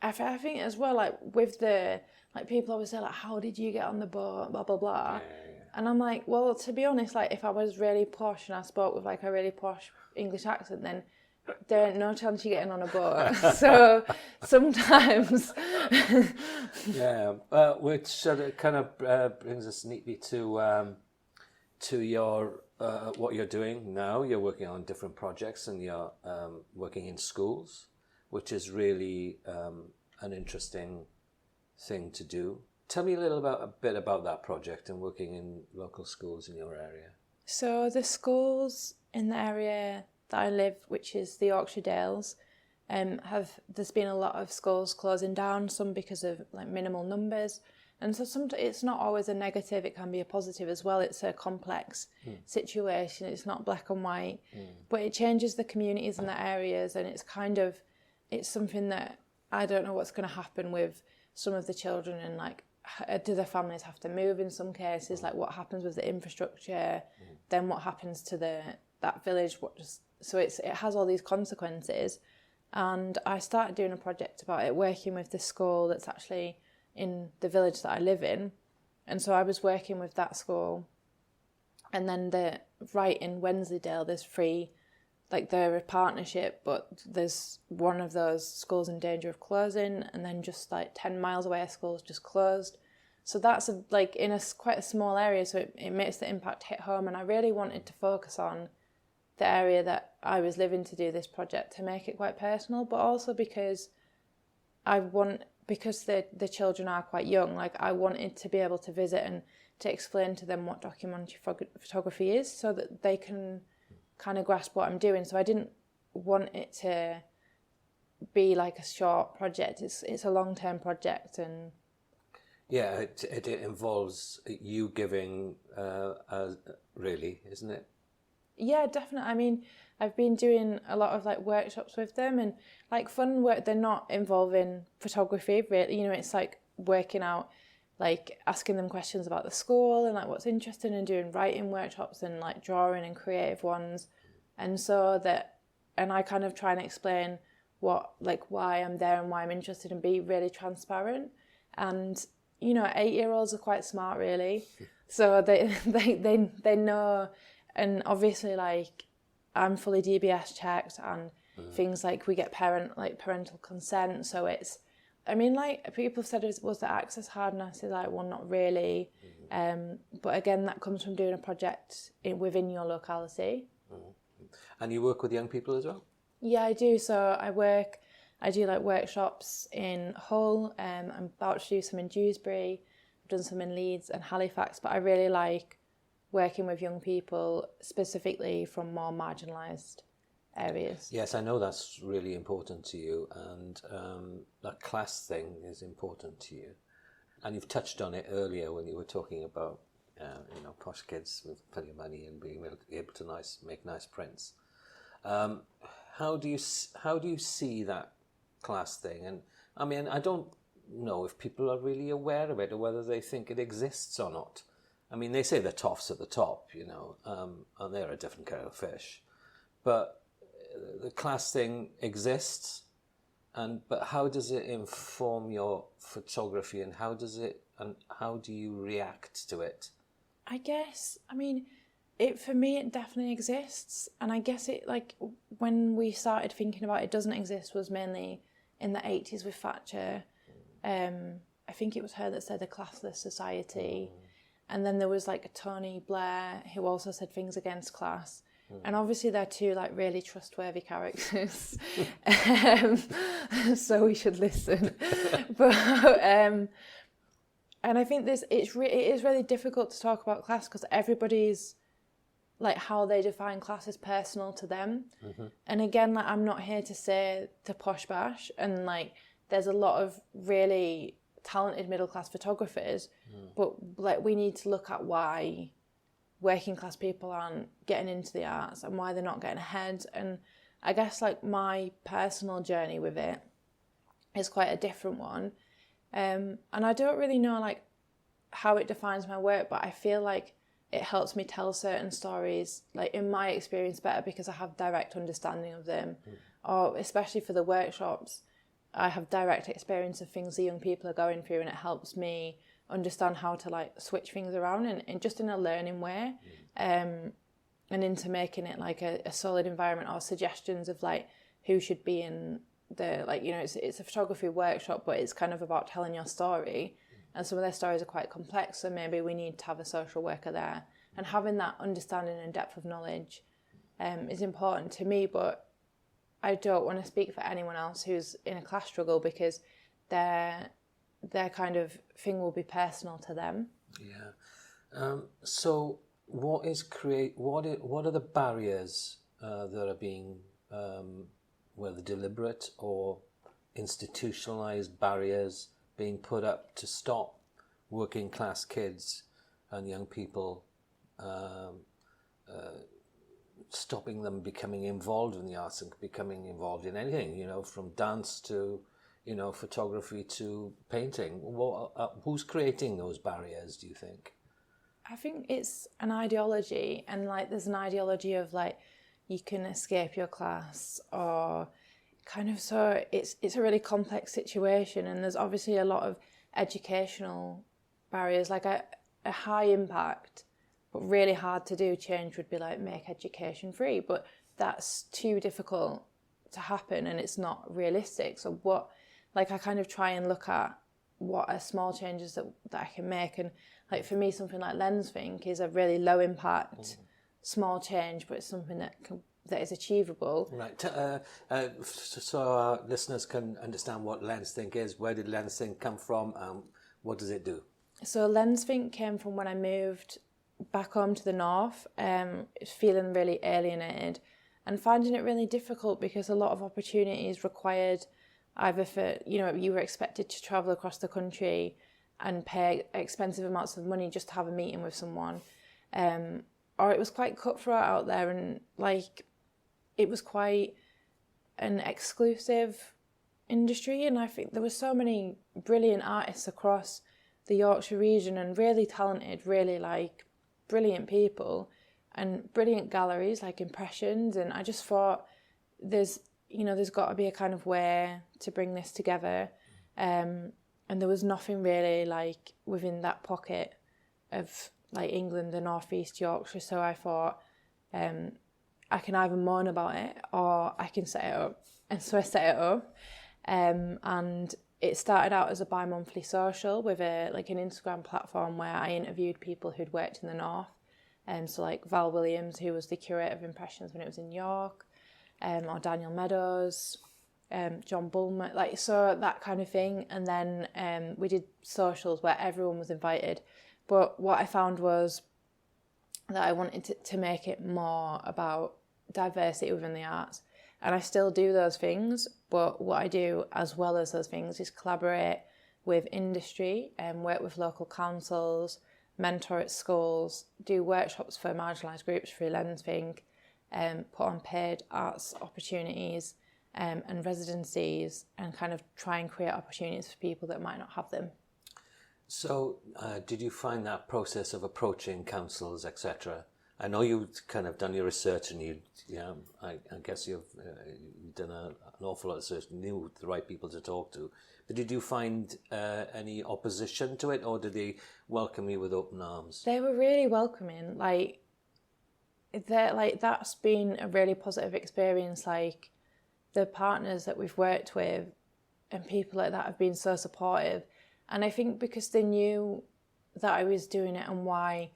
I think as well, like with the, like people always say like, how did you get on the boat, blah, blah, blah. Yeah. And I'm like, well, to be honest, like if I was really posh and I spoke with like a really posh English accent, then there ain't no chance you getting on a boat. So sometimes... Yeah, which sort of kind of brings us neatly to your what you're doing now. You're working on different projects and you're working in schools, which is really an interesting thing to do. Tell me a bit about that project and working in local schools in your area. So the schools in the area that I live, which is the Yorkshire Dales, there's been a lot of schools closing down, some because of like minimal numbers, and so it's not always a negative, it can be a positive as well. It's a complex situation, it's not black and white, but it changes the communities in the areas, and it's something that I don't know what's going to happen with some of the children, and like do the families have to move in some cases, like what happens with the infrastructure, then what happens to that village, so it has all these consequences. And I started doing a project about it, working with the school that's actually in the village that I live in. And so I was working with that school. And then right in Wensleydale, there's they're a partnership, but there's one of those schools in danger of closing. And then just like 10 miles away, a school's just closed. So that's in quite a small area, so it makes the impact hit home. And I really wanted to focus on the area that I was living to do this project, to make it quite personal, but also because the children are quite young, like I wanted to be able to visit and to explain to them what documentary photography is, so that they can kind of grasp what I'm doing. So I didn't want it to be like a short project. It's a long-term project. And yeah, it involves you giving, really, isn't it? Yeah, definitely. I mean, I've been doing a lot of like workshops with them, and like fun work. They're not involving photography, really. You know, it's like working out, like asking them questions about the school and like what's interesting, and doing writing workshops and like drawing and creative ones. And I kind of try and explain why I'm there and why I'm interested, and be really transparent. And you know, 8-year-olds are quite smart, really. So they know. And obviously, like, I'm fully DBS checked, and things like we get parental consent. So it's, I mean, like people have said, was the access hard? And I said, like, well, not really. But again, that comes from doing a project within your locality. And you work with young people as well? Yeah, I do. So I do like workshops in Hull. I'm about to do some in Dewsbury. I've done some in Leeds and Halifax. But I really like working with young people, specifically from more marginalised areas. Yes, I know that's really important to you, and that class thing is important to you. And you've touched on it earlier when you were talking about posh kids with plenty of money and being able to make nice prints. How do you see that class thing? And I mean, I don't know if people are really aware of it, or whether they think it exists or not. I mean, they say the toffs at the top, and they're a different kind of fish. But the class thing exists, but how does it inform your photography, and how do you react to it? I guess, I mean, for me, it definitely exists. And I guess it, like, when we started thinking about it doesn't exist was mainly in the 80s with Thatcher. I think it was her that said a classless society. And then there was like Tony Blair, who also said things against class. And obviously they're two like really trustworthy characters. So we should listen. But And I think it is really difficult to talk about class because everybody's, like, how they define class is personal to them. And again, like, I'm not here to say to posh bash, and like there's a lot of really talented middle class photographers, but like we need to look at why working class people aren't getting into the arts and why they're not getting ahead. And I guess like my personal journey with it is quite a different one, and I don't really know like how it defines my work, but I feel like it helps me tell certain stories, like in my experience, better because I have direct understanding of them. Or especially for the workshops, I have direct experience of things the young people are going through, and it helps me understand how to like switch things around and just in a learning way, and into making it like a solid environment, or suggestions of like who should be in the, like, you know, it's a photography workshop, but it's kind of about telling your story. And some of their stories are quite complex, so maybe we need to have a social worker there. And having that understanding and depth of knowledge is important to me, but I don't want to speak for anyone else who's in a class struggle, because their kind of thing will be personal to them. Yeah. So what are the barriers that are being, whether deliberate or institutionalized barriers, being put up to stop working class kids and young people, stopping them becoming involved in the arts and becoming involved in anything, you know, from dance to, you know, photography to painting? Who's creating those barriers, do you think? I think it's an ideology, and like there's an ideology of like you can escape your class, or kind of, so it's a really complex situation, and there's obviously a lot of educational barriers. Like a high impact but really hard to do change would be like make education free, but that's too difficult to happen and it's not realistic. So what, like, I kind of try and look at what are small changes that I can make, and like for me something like Lens Think is a really low impact small change, but it's something that is achievable. Right. So our listeners can understand what Lens Think is. Where did Lens Think come from? What does it do? So Lens Think came from when I moved back home to the north, feeling really alienated and finding it really difficult because a lot of opportunities required either for, you know, you were expected to travel across the country and pay expensive amounts of money just to have a meeting with someone, or it was quite cutthroat out there, and like it was quite an exclusive industry. And I think there were so many brilliant artists across the Yorkshire region and really talented, really like brilliant people and brilliant galleries like Impressions, and I just thought there's got to be a kind of way to bring this together, and there was nothing really like within that pocket of like England and North East Yorkshire. So I thought I can either moan about it or I can set it up, and so I set it up, and it started out as a bi-monthly social with an Instagram platform where I interviewed people who'd worked in the north, so like Val Williams, who was the curator of Impressions when it was in York, or Daniel Meadows, John Bulmer, like, so that kind of thing. And then we did socials where everyone was invited. But what I found was that I wanted to make it more about diversity within the arts. And I still do those things, but what I do as well as those things is collaborate with industry and work with local councils, mentor at schools, do workshops for marginalised groups through Lens Think, put on paid arts opportunities and residencies, and kind of try and create opportunities for people that might not have them. So did you find that process of approaching councils, etc.? I know you've kind of done your research, and I guess you've done an awful lot of research, knew the right people to talk to. But did you find any opposition to it, or did they welcome you with open arms? They were really welcoming. That's been a really positive experience. Like, the partners that we've worked with and people like that have been so supportive. And I think because they knew that I was doing it and why,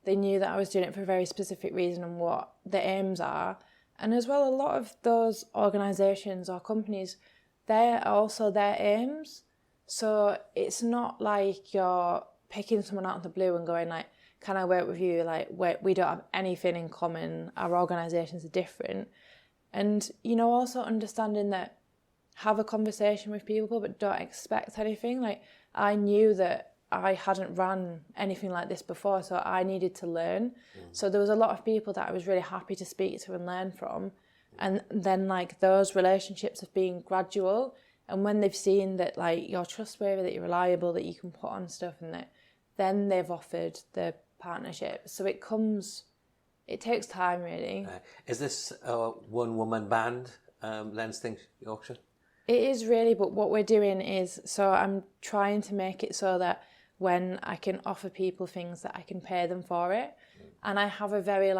they knew that I was doing it for a very specific reason and what the aims are. And as well, a lot of those organisations or companies, they're also their aims. So it's not like you're picking someone out of the blue and going like, can I work with you? Like, we don't have anything in common. Our organisations are different. And, you know, also understanding that have a conversation with people, but don't expect anything. Like, I knew that I hadn't ran anything like this before, so I needed to learn. So there was a lot of people that I was really happy to speak to and learn from. And then, like, those relationships have been gradual. And when they've seen that, like, you're trustworthy, that you're reliable, that you can put on stuff, and that, then they've offered the partnership. So it takes time, really. Is this a one-woman band, Lens Think Yorkshire? It is really, but what we're doing is, so I'm trying to make it so that when I can offer people things that I can pay them for it. And I have a very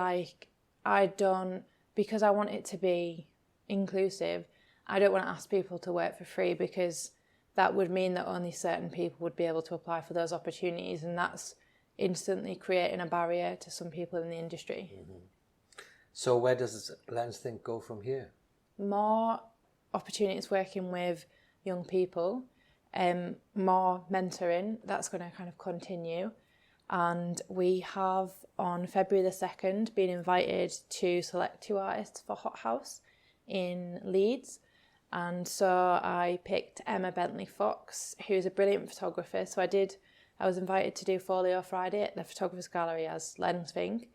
because I want it to be inclusive, I don't want to ask people to work for free, because that would mean that only certain people would be able to apply for those opportunities, and that's instantly creating a barrier to some people in the industry. So where does Lens Think go from here? More opportunities working with young people, more mentoring, that's going to kind of continue. And we have on February the 2nd been invited to select 2 artists for Hot House in Leeds. And so I picked Emyr Bentley-Fox, who's a brilliant photographer. So I was invited to do Folio Friday at the Photographers Gallery as Lens Think.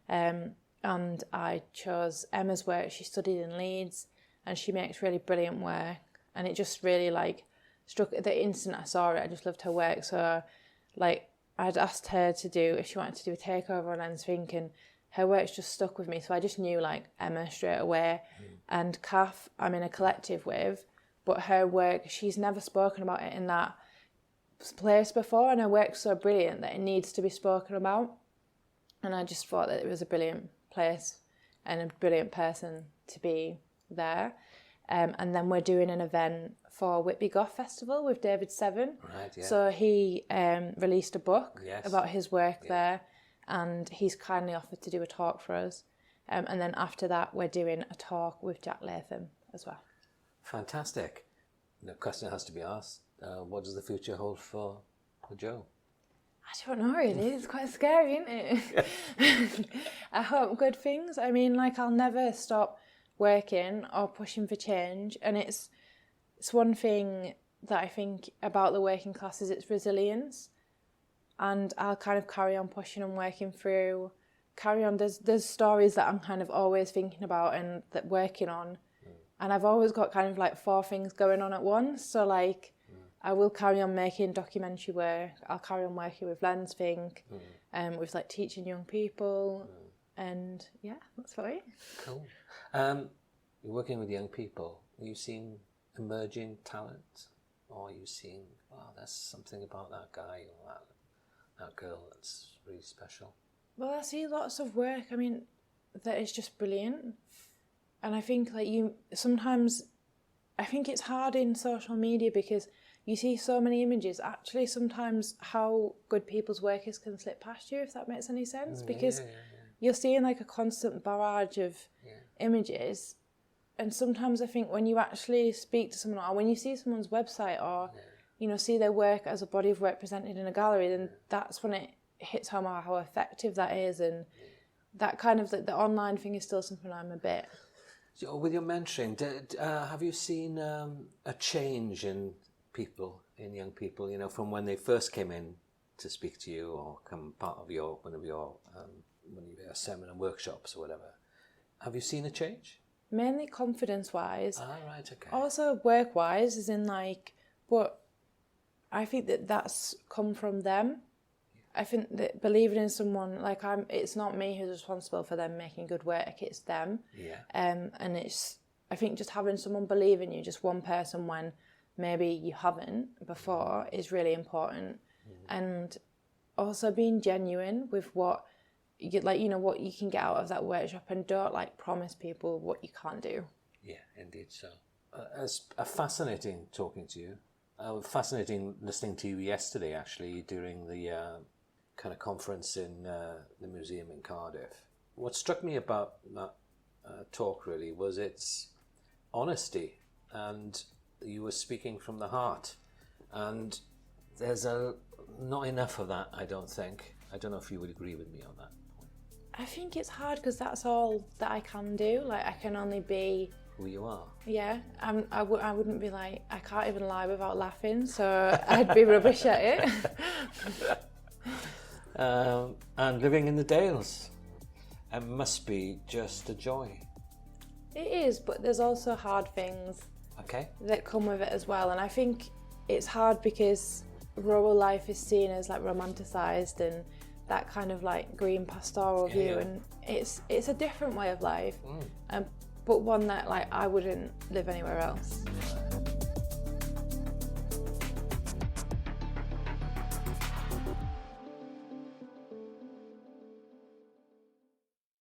And I chose Emma's work. She studied in Leeds and she makes really brilliant work. And it just really struck the instant I saw it. I just loved her work. So I'd asked her if she wanted to do a takeover on Lens Think, and her work's just stuck with me. So I just knew Emyr straight away. And Kath, I'm in a collective with, but her work, she's never spoken about it in that place before, and her work's so brilliant that it needs to be spoken about. And I just thought that it was a brilliant place and a brilliant person to be there. And then we're doing an event for Whitby Goth Festival with David Seven. Right, yeah. So he released a book about his work there, and he's kindly offered to do a talk for us. And then after that, we're doing a talk with Jack Latham as well. Fantastic. The question has to be asked. What does the future hold for Jo? I don't know, really. It's quite scary, isn't it? I hope good things. I mean, I'll never stop working or pushing for change. And it's one thing that I think about the working class is its resilience. And I'll kind of carry on pushing and working through, There's stories that I'm kind of always thinking about and that working on. And I've always got kind of 4 things going on at once. So I will carry on making documentary work. I'll carry on working with Lens Think, with teaching young people. And yeah, that's about it. Cool. You're working with young people. Are you seeing emerging talent? Or are you seeing, there's something about that guy or that girl that's really special? Well, I see lots of work, that is just brilliant. And I think sometimes, I think it's hard in social media because you see so many images. Actually, sometimes how good people's work is can slip past you, if that makes any sense. Because you're seeing a constant barrage of images. And sometimes I think when you actually speak to someone, or when you see someone's website, or see their work as a body of work presented in a gallery, then that's when it hits home how effective that is. And that kind of the online thing is still something I'm a bit. So with your mentoring, have you seen a change in young people, from when they first came in to speak to you or come part of one of your seminar workshops or whatever? Have you seen a change? Mainly confidence-wise. Right, okay. Also work-wise, as in but I think that's come from them. I think that believing in someone, it's not me who's responsible for them making good work, it's them. Yeah. And I think just having someone believe in you, just one person when maybe you haven't before, is really important. And also being genuine with what you what you can get out of that workshop, and don't promise people what you can't do. Yeah, indeed so. It's fascinating talking to you. Fascinating listening to you yesterday, actually, during the kind of conference in the museum in Cardiff. What struck me about that talk really was its honesty, and you were speaking from the heart. And there's not enough of that, I don't think. I don't know if you would agree with me on that. I think it's hard because that's all that I can do. Like, I can only be Who you are. Yeah, I wouldn't be like, I can't even lie without laughing, so I'd be rubbish at it. And living in the Dales, it must be just a joy. It is, but there's also hard things that come with it as well. And I think it's hard because rural life is seen as like romanticised and that kind of like green pastoral view, and it's a different way of life, but one that like I wouldn't live anywhere else.